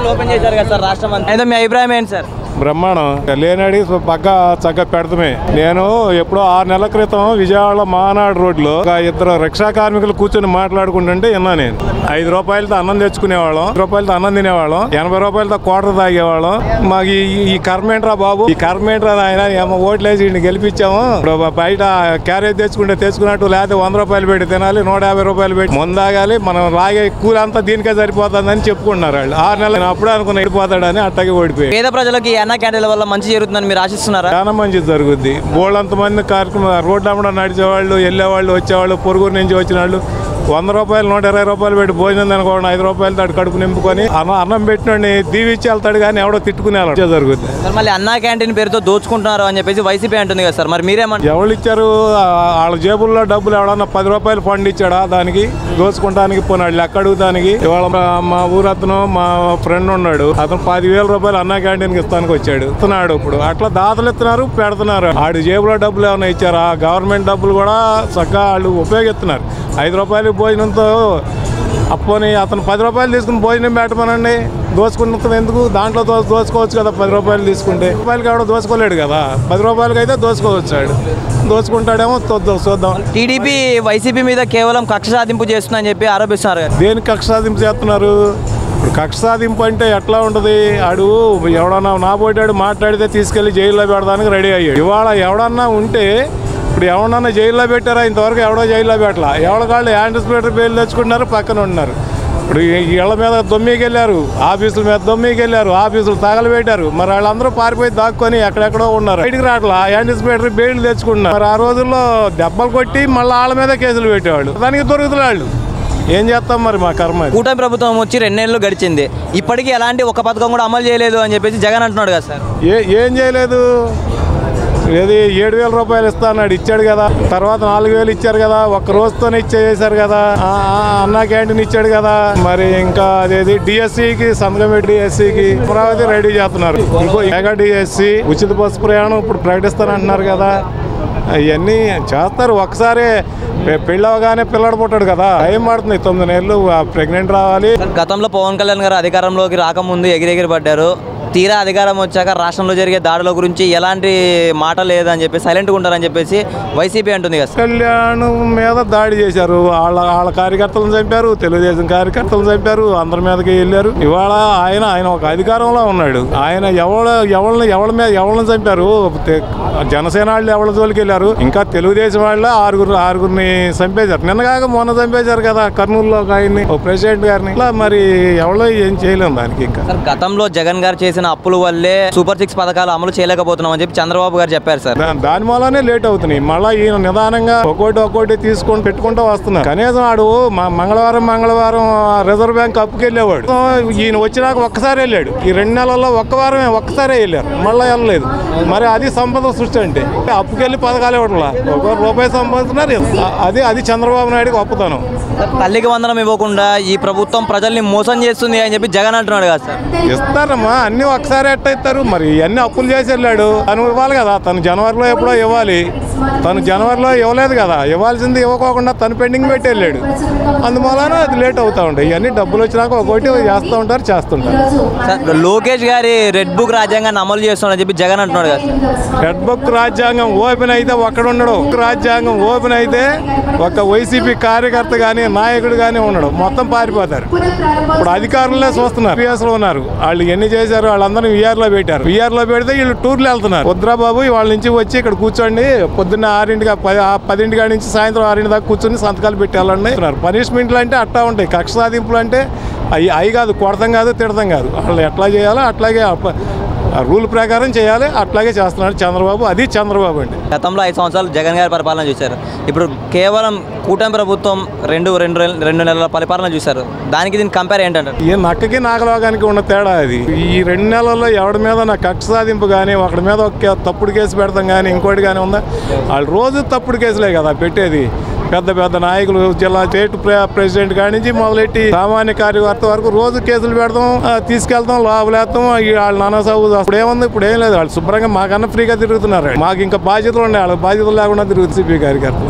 Hospital open చేశారు కదా sir రాష్ట్రం అంతా. అయితే మీ అభిప్రాయం ఏంటి సార్? బ్రహ్మాండం. లేనాడి పక్క చక్కగా పెడతామే. నేను ఎప్పుడో 6 నెలల క్రితం విజయవాడ మహానాడు రోడ్లో ఇద్దరు రిక్షా కార్మికులు కూర్చొని మాట్లాడుకుంటుంటే విన్నా నేను. 5 రూపాయలతో అన్నం తెచ్చుకునేవాళ్ళం, 5 రూపాయలతో అన్నం తినేవాళ్ళం, 80 రూపాయలతో క్వార్టర్ తాగేవాళ్ళం. మాకు ఈ కర్మేంట్రా బాబు, ఈ కర్మేంట్రా ఆయన ఓట్లేసి గెలిపించాము. ఇప్పుడు బయట క్యారేజ్ తెచ్చుకున్నట్టు, లేకపోతే 100 రూపాయలు పెట్టి తినాలి, 150 రూపాయలు పెట్టి ముందాగాలి, మనం లాగే కూలి అంతా దీనికే సరిపోతుందని చెప్పుకుంటున్నారు వాళ్ళు. 6 నెలలు అప్పుడే అనుకున్న వెళ్ళిపోతాడని అట్టగే ఓడిపోయి. పేద ప్రజలకి అన్న క్యాంటీన్ల వల్ల మంచి జరుగుతుందని మీరు ఆశిస్తున్నారా? చాలా మంచి జరుగుద్ది. బోళ్ళంత మంది కార్యక్రమం రోడ్డు అమ్మడం నడిచేవాళ్ళు, వెళ్ళేవాళ్ళు, వచ్చేవాళ్ళు, పొరుగురు నుంచి వచ్చిన వాళ్ళు 100 రూపాయలు 120 రూపాయలు పెట్టి భోజనం తినకుండా 5 రూపాయలతో కడుపు నింపుకొని అన్నం పెట్టినోడిని దీవిచ్చి వెళ్తాడు కానీ ఎవడో తిట్టుకునే జరుగుతుంది. మళ్ళీ అన్నా క్యాంటీన్ పేరుతో దోచుకుంటున్నారు అని చెప్పేసి వైసీపీ అంటుంది కదా సార్, మరి మీరేమంటారు? ఎవరు ఇచ్చారు? వాళ్ళ జేబుల్లో డబ్బులు ఎవడన్నా 10 రూపాయలు ఫండ్ ఇచ్చాడా దానికి దోచుకుంటానికి? పోనాడు అక్కడుగుతానికి. ఇవాళ మా ఊరతను మా ఫ్రెండ్ ఉన్నాడు, అతను 10,000 రూపాయలు అన్నా క్యాంటీన్కి ఇస్తానికి వచ్చాడు, ఇస్తున్నాడు. ఇప్పుడు అట్లా దాతలు ఇస్తున్నారు, పెడుతున్నారు. ఆడి జేబులో డబ్బులు ఏమైనా ఇచ్చారా? గవర్నమెంట్ డబ్బులు కూడా చక్కగా వాళ్ళు ఉపయోగిస్తున్నారు. 5 రూపాయలు భోజనంతో అప్పని అతను 10 రూపాయలు తీసుకుని భోజనం పెట్టమనండి. దోచుకుంటున్నది ఎందుకు? దాంట్లో దోచుకోవచ్చు కదా. 10 రూపాయలు తీసుకుంటే రూపాయలకి ఎవడో దోచుకోలేడు కదా. 10 రూపాయలకి అయితే దోచుకోవచ్చాడు, దోచుకుంటాడేమో చూద్దాం. టీడీపీ వైసీపీ మీద కేవలం కక్ష సాధింపు చేస్తుందని చెప్పి ఆరోపిస్తున్నారు. దేనికి కక్ష సాధింపు చేస్తున్నారు? ఇప్పుడు కక్ష సాధింపు అంటే ఎట్లా ఉంటుంది? ఆడు ఎవడన్నా నాబోటాడు మాట్లాడితే తీసుకెళ్లి జైల్లో పెడడానికి రెడీ అయ్యాడు. ఇవాళ ఎవడన్నా ఉంటే ఇప్పుడు ఎవడన్నా జైల్లో పెట్టారా? ఇంతవరకు ఎవడో జైల్లో పెట్టాల. ఎవరికాళ్ళు యాంటిసిపేటరీ బెయిల్ తెచ్చుకుంటున్నారు, పక్కన ఉన్నారు. ఇప్పుడు ఇళ్ల మీద దొమ్మికి వెళ్ళారు, ఆఫీసుల మీద దొమ్మికి వెళ్ళారు, ఆఫీసులు తగలబెట్టారు. మరి వాళ్ళందరూ పారిపోయి దాక్కొని ఎక్కడెక్కడో ఉన్నారు. బయటికి రావట్లా, యాంటిసిపేటరీ బెయిల్ తెచ్చుకుంటున్నారు. మరి ఆ రోజుల్లో దెబ్బలు కొట్టి మళ్ళీ వాళ్ళ మీద కేసులు పెట్టేవాళ్ళు, దానికి దొరుకుతున్నారు వాళ్ళు. ఏం చేస్తాం మరి? మా కర్మ. కూటమి ప్రభుత్వం వచ్చి 2 నెలలు గడిచింది, ఇప్పటికీ ఎలాంటి ఒక పథకం కూడా అమలు చేయలేదు అని చెప్పేసి జగన్ అంటున్నాడు కదా సార్. ఏం చేయలేదు? ఏది 7,000 రూపాయలు ఇస్తాన్నాడు, ఇచ్చాడు కదా. తర్వాత 4,000 ఇచ్చారు కదా, ఒక్క రోజుతోనే ఇచ్చేసారు కదా. అన్నా క్యాంటీన్ ఇచ్చాడు కదా. మరి ఇంకా అదేది డిఎస్సికి సంతకం పెట్టి డిఎస్సికి అమరావతి రెడీ చేస్తున్నారు. ఇంకో మెగా డిఎస్సి ఉచిత బస్సు ప్రయాణం ఇప్పుడు ప్రకటిస్తానంటున్నారు కదా. అవన్నీ చేస్తారు. ఒకసారి పెళ్ళవగానే పిల్లడు పుట్టాడు కదా, టైం పడుతుంది. 9 నెలలు ప్రెగ్నెంట్ రావాలి. గతంలో పవన్ కళ్యాణ్ గారు అధికారంలోకి రాకముందు ఎగిరెగిరి పడ్డారు. తీరా అధికారం వచ్చాక రాష్ట్రంలో జరిగే దాడుల గురించి ఎలాంటి మాట లేదని చెప్పి సైలెంట్గా ఉంటారని చెప్పేసి వైసీపీ అంటుంది కదా. కళ్యాణ్ మీద దాడి చేశారు, వాళ్ళ కార్యకర్తలను చంపారు, తెలుగుదేశం కార్యకర్తలను చంపారు, అందరి మీదకి వెళ్ళారు. ఇవాళ ఆయన ఒక అధికారంలో ఉన్నాడు. ఆయన ఎవరిని చంపారు? జనసేన వాళ్ళు ఎవరి జోలికి వెళ్ళారు? ఇంకా తెలుగుదేశం వాళ్ళ ఆరుగురిని చంపేశారు. నిన్నగాక మొన్న చంపేశారు కదా కర్నూలులో ఆయన్ని, ప్రెసిడెంట్ గారిని. ఇలా మరి ఎవరో ఏం చేయలేము దానికి. ఇంకా గతంలో జగన్ గారు చేసిన అప్పుల వల్లే సూపర్ 6 పథకాలు అమలు చేయలేకపోతున్నాం అని చెప్పి చంద్రబాబు గారు చెప్పారు సార్. దాని వల్లనే లేట్ అవుతున్నాయి. మళ్ళీ ఈయన నిదానంగా ఒక్కోటి తీసుకొని పెట్టుకుంటూ వస్తున్నారు. కనీసం ఆడు మంగళవారం రిజర్వ్ బ్యాంక్ అప్పుకి వెళ్ళేవాడు. ఈయన వచ్చినాక ఒక్కసారి వెళ్ళాడు. ఈ 2 నెలల్లో ఒక్కసారే వెళ్ళారు, మళ్ళీ వెళ్ళలేదు. మరి అది సంపద సృష్టి అంటే. అప్పుకెళ్ళి పథకాలు ఇవ్వట్లా, ₹1 సంపాదిస్తున్నారు. అది చంద్రబాబు నాయుడుకి అప్పుతాను. తల్లికి వందనం ఇవ్వకుండా ఈ ప్రభుత్వం ప్రజల్ని మోసం చేస్తుంది అని చెప్పి జగన్ అంటున్నాడు కదా సార్. ఇస్తారమ్మా, అన్ని ఒకసారి ఎట్ట ఇస్తారు? మరి అన్ని అప్పులు చేసి వెళ్ళాడు. తను ఇవ్వాలి కదా. తను జనవరిలో ఎప్పుడో ఇవ్వాలి, తను జనవరిలో ఇవ్వలేదు కదా. ఇవ్వాల్సింది ఇవ్వకోకుండా తను పెండింగ్ పెట్టి వెళ్ళాడు. అందువలన అది లేట్ అవుతూ ఉంటాయి. ఇవన్నీ డబ్బులు వచ్చినాక ఒకటి చేస్తుంటారు. లోకేష్ గారి రెడ్ బుక్ రాజ్యాంగాన్ని అమలు చేస్తున్నాడని చెప్పి జగన్ అంటున్నాడు కదా. రెడ్ బుక్ రాజ్యాంగం ఓపెన్ అయితే ఒక్కడుండడు. రాజ్యాంగం ఓపెన్ అయితే ఒక వైసీపీ కార్యకర్త కానీ నాయకుడు కానీ ఉండడు, మొత్తం పారిపోతారు. ఇప్పుడు అధికారులే చూస్తున్నారు. పిఎస్లో ఉన్నారు, వాళ్ళు ఎన్ని చేశారు? వాళ్ళందరూ విఆర్లో పెట్టారు. విఆర్లో పెడితే వీళ్ళు టూర్లు వెళ్తున్నారు. వద్రాబాబు వాళ్ళ నుంచి వచ్చి ఇక్కడ కూర్చోండి, పొద్దున్న 10 కాడి నుంచి సాయంత్రం 6 దాకా కూర్చొని సంతకాలు పెట్టి వెళ్ళండి. పనిష్మెంట్లు అంటే అట్టా ఉంటాయి. కక్ష సాధింపులు అంటే అవి కాదు, కొడతాం కాదు, తిడతాం కాదు. వాళ్ళు ఎట్లా చేయాలో అట్లాగే రూల్ ప్రకారం చేయాలి, అట్లాగే చేస్తున్నాడు చంద్రబాబు. అది చంద్రబాబు అండి. గతంలో 5 సంవత్సరాలు జగన్ గారి పరిపాలన చూశారు. ఇప్పుడు కేవలం కూటమి ప్రభుత్వం రెండు నెలల పరిపాలన చూశారు. దీనికి కంపేర్ ఏంటంటారు? ఈ నక్కకి నాగలోగానికి ఉన్న తేడా అది. ఈ 2 నెలల్లో ఎవడి మీద నా కక్ష సాధింపు కానీ, ఒకడి మీద ఒక తప్పుడు కేసు పెడతాం కానీ, ఇంకోటి కానీ ఉందా? వాళ్ళు రోజు తప్పుడు కేసులే కదా పెట్టేది. పెద్ద నాయకులు, జిల్లా స్టేట్ ప్రెసిడెంట్ కాడి నుంచి మొదలెట్టి సామాన్య కార్యకర్త వరకు రోజు కేసులు పెడతాం, తీసుకెళ్తాం, లోపలేస్తాం. వాళ్ళు నానా సాగు. ఇప్పుడు ఏముంది? ఇప్పుడు ఏం లేదు. వాళ్ళు శుభ్రంగా మాకన్నా ఫ్రీగా తిరుగుతున్నారు. మాకు ఇంకా బాధ్యతలు ఉన్నాయి, వాళ్ళకి బాధ్యతలు లేకుండా తిరుగుతుంది సిపి కార్యకర్తలు.